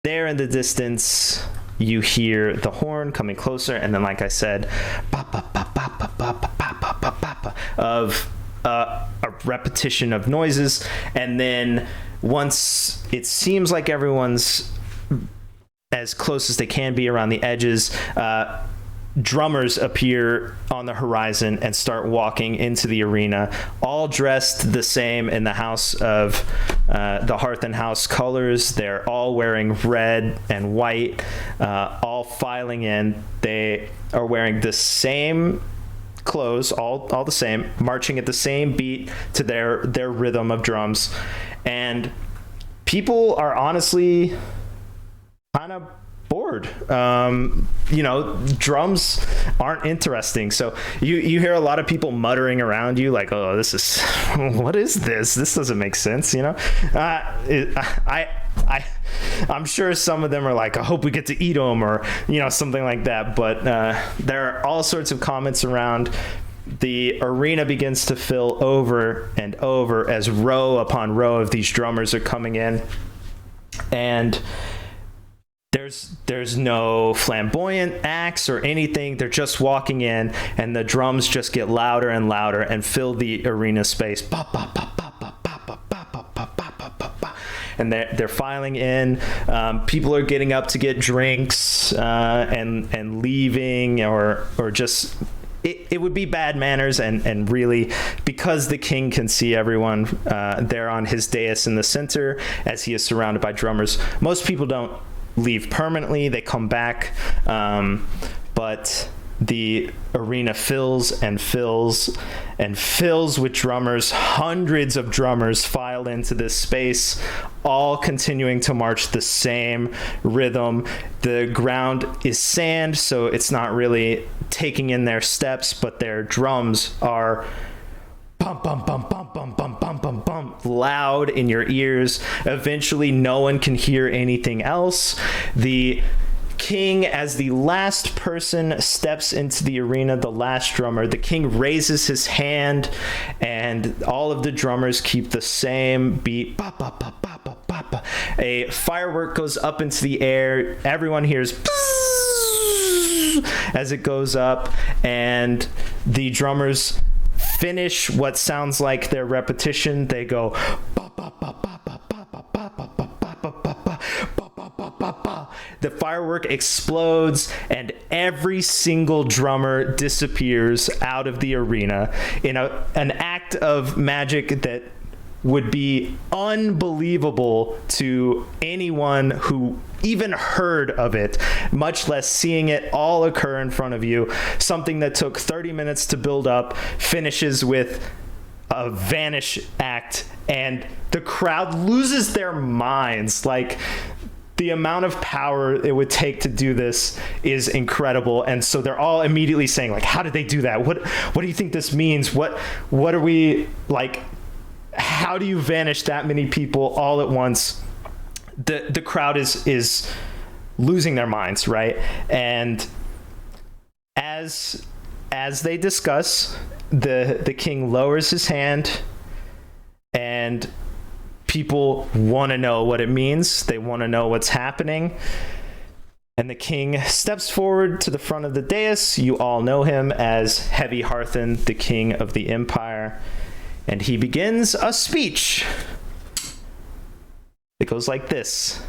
There in the distance, you hear the horn coming closer, and then, like I said, of a repetition of noises. And then once it seems like everyone's as close as they can be around the edges, drummers appear on the horizon and start walking into the arena, all dressed the same in the house of the Hearth and House colors. They're all wearing red and white, all filing in. They are wearing the same clothes, all the same, marching at the same beat to their rhythm of drums. And people are honestly kind of bored. Drums aren't interesting. So you hear a lot of people muttering around you like, oh, this is, what is this? This doesn't make sense, I'm sure some of them are like, I hope we get to eat them, or, something like that. But there are all sorts of comments around. The arena begins to fill over and over as row upon row of these drummers are coming in. And there's no flamboyant acts or anything. They're just walking in, and the drums just get louder and louder and fill the arena space. And they're filing in. People are getting up to get drinks and leaving, or just it would be bad manners, and really, because the king can see everyone there on his dais in the center as he is surrounded by drummers. Most people don't leave permanently. They come back, but the arena fills and fills and fills with drummers. Hundreds of drummers file into this space, all continuing to march the same rhythm. The ground is sand, so it's not really taking in their steps, but their drums are bum, bum, bum, bum, bum, bum, bum, bum, bum, loud in your ears. Eventually, no one can hear anything else. The king, as the last person steps into the arena, the last drummer, the king raises his hand, and all of the drummers keep the same beat. Ba, ba, ba, ba, ba, ba, ba. A firework goes up into the air. Everyone hears as it goes up, and the drummers finish what sounds like their repetition. They go ba, ba, ba, ba, ba, ba, ba, ba, ba, ba, ba, ba, ba, ba, ba, ba, ba, ba. The firework explodes, and every single drummer disappears out of the arena in an act of magic that would be unbelievable to anyone who even heard of it, much less seeing it all occur in front of you. Something that took 30 minutes to build up finishes with a vanish act, and the crowd loses their minds. Like, the amount of power it would take to do this is incredible. And so they're all immediately saying, like, how did they do that? What do you think this means? What are we, like, how do you vanish that many people all at once? The crowd is losing their minds, right? And as they discuss, the king lowers his hand, and people want to know what it means. They want to know what's happening. And the king steps forward to the front of the dais. You all know him as Heavy Hearthen, the king of the empire. And he begins a speech. It goes like this.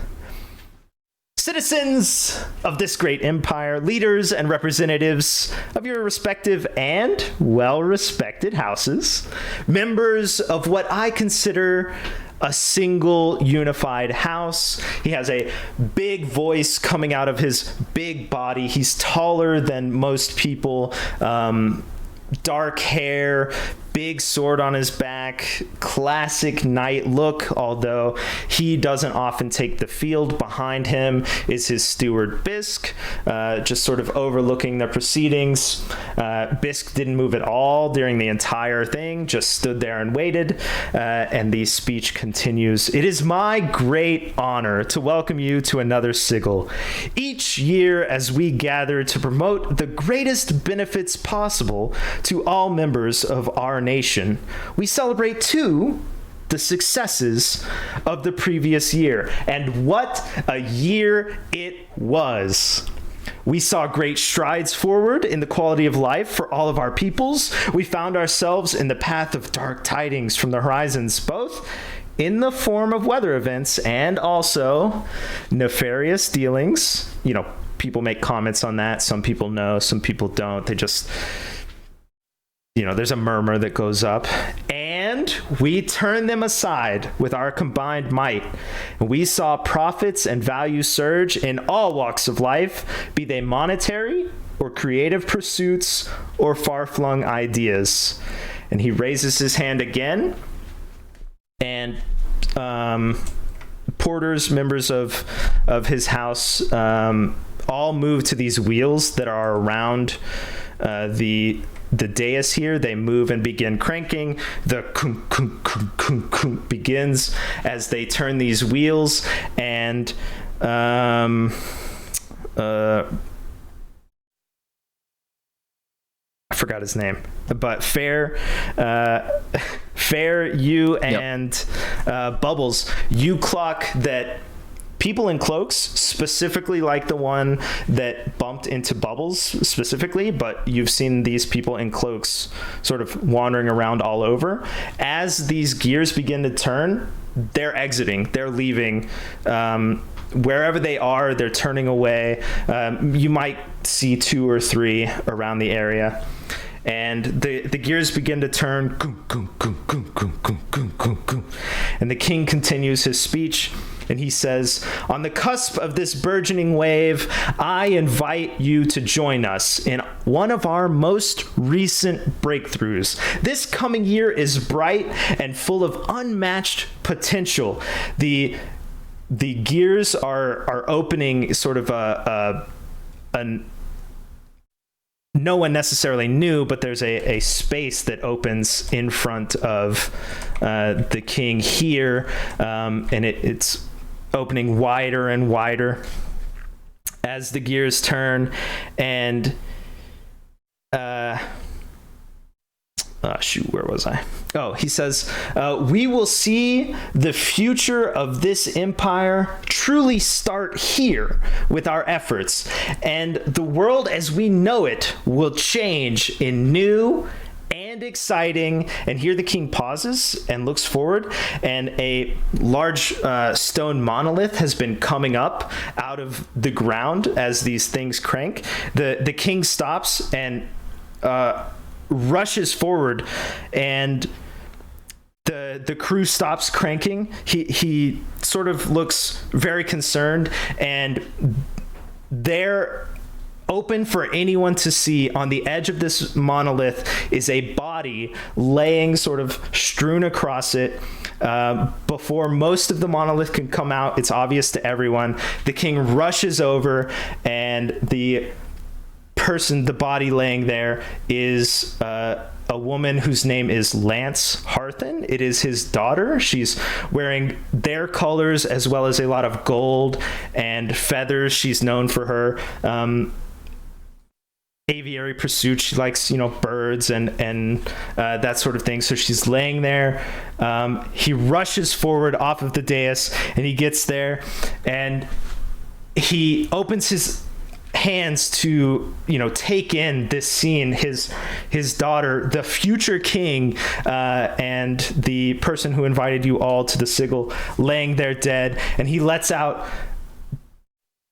Citizens of this great empire, leaders and representatives of your respective and well-respected houses, members of what I consider a single unified house. He has a big voice coming out of his big body. He's taller than most people. Dark hair, big sword on his back, classic knight look, although he doesn't often take the field. Behind him is his steward Bisk, just sort of overlooking the proceedings. Bisk didn't move at all during the entire thing, just stood there and waited, and the speech continues. It is my great honor to welcome you to another sigil. Each year, as we gather to promote the greatest benefits possible to all members of our nation, we celebrate two the successes of the previous year. And what a year it was. We saw great strides forward in the quality of life for all of our peoples. We found ourselves in the path of dark tidings from the horizons, both in the form of weather events and also nefarious dealings. You know, people make comments on that. Some people know, some people don't. They just, you know, there's a murmur that goes up. And we turned them aside with our combined might. And we saw profits and value surge in all walks of life, be they monetary or creative pursuits or far-flung ideas. And he raises his hand again. And porters, members of his house, all move to these wheels that are around the dais here. They move and begin cranking. The kunk, kunk, kunk, kunk, kunk begins as they turn these wheels, and I forgot his name, but Fair, you and Bubbles, you clock that people in cloaks, specifically like the one that bumped into Bubbles specifically, but you've seen these people in cloaks sort of wandering around all over. As these gears begin to turn, they're exiting, they're leaving. Wherever they are, they're turning away. You might see 2 or 3 around the area. And the gears begin to turn, and the king continues his speech, and he says, on the cusp of this burgeoning wave, I invite you to join us in one of our most recent breakthroughs. This coming year is bright and full of unmatched potential. The gears are opening sort of a no one necessarily knew, but there's a space that opens in front of the king here, and it's opening wider and wider as the gears turn. And where was I? Oh, he says, we will see the future of this empire truly start here with our efforts, and the world as we know it will change in new and exciting. And here the king pauses and looks forward, and a large stone monolith has been coming up out of the ground as these things crank. The king stops and rushes forward, and the crew stops cranking. He sort of looks very concerned, and they're open for anyone to see. On the edge of this monolith is a body laying sort of strewn across it. Before most of the monolith can come out, it's obvious to everyone. The king rushes over, and the body laying there is a woman whose name is Lance Harthen. It is his daughter. She's wearing their colors as well as a lot of gold and feathers. She's known for her aviary pursuits. She likes, birds and that sort of thing. So she's laying there. He rushes forward off of the dais, and he gets there, and he opens his hands to take in this scene. His daughter, the future king, and the person who invited you all to the sigil, laying there dead, and he lets out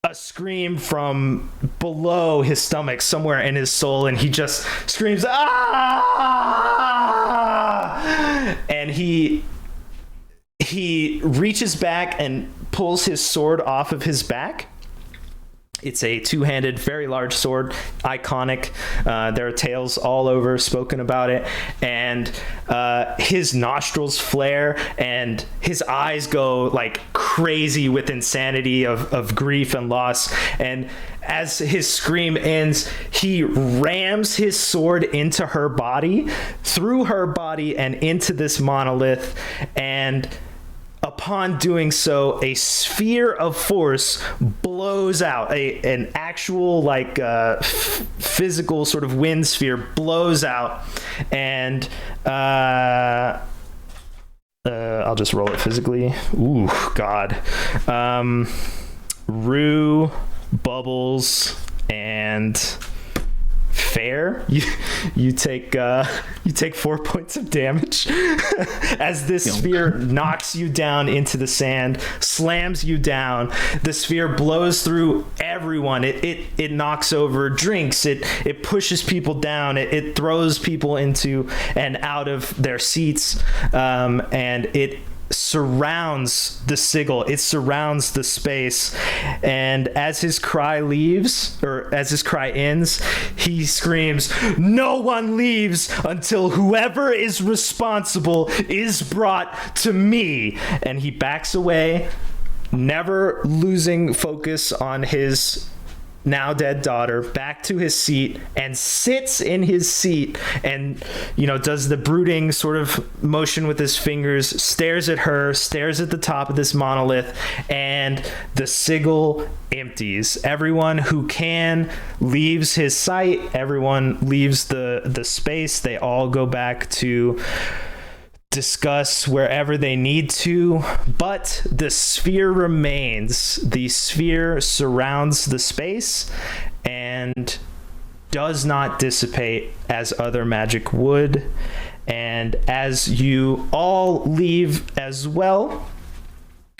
a scream from below his stomach, somewhere in his soul, and he just screams, "Ah!" And he reaches back and pulls his sword off of his back. It's a two-handed, very large sword, iconic. There are tales all over spoken about it. And his nostrils flare, and his eyes go like crazy with insanity of grief and loss. And as his scream ends, he rams his sword into her body, through her body, and into this monolith. And upon doing so, a sphere of force blows out. An actual physical sort of wind sphere blows out, and I'll just roll it physically. Ooh, God. Rue, Bubbles, and Fair. You take 4 points of damage as this sphere knocks you down into the sand, slams you down. The sphere blows through everyone. It knocks over drinks. It pushes people down. It throws people into and out of their seats, and it surrounds the sigil. It surrounds the space, and as his cry ends, he screams, "No one leaves until whoever is responsible is brought to me." And he backs away, never losing focus on his now dead daughter, back to his seat, and sits in his seat and, does the brooding sort of motion with his fingers, stares at her, stares at the top of this monolith, and the sigil empties. Everyone who can leaves his sight. Everyone leaves the space. They all go back to discuss wherever they need to, but the sphere remains. The sphere surrounds the space and does not dissipate as other magic would. And as you all leave as well,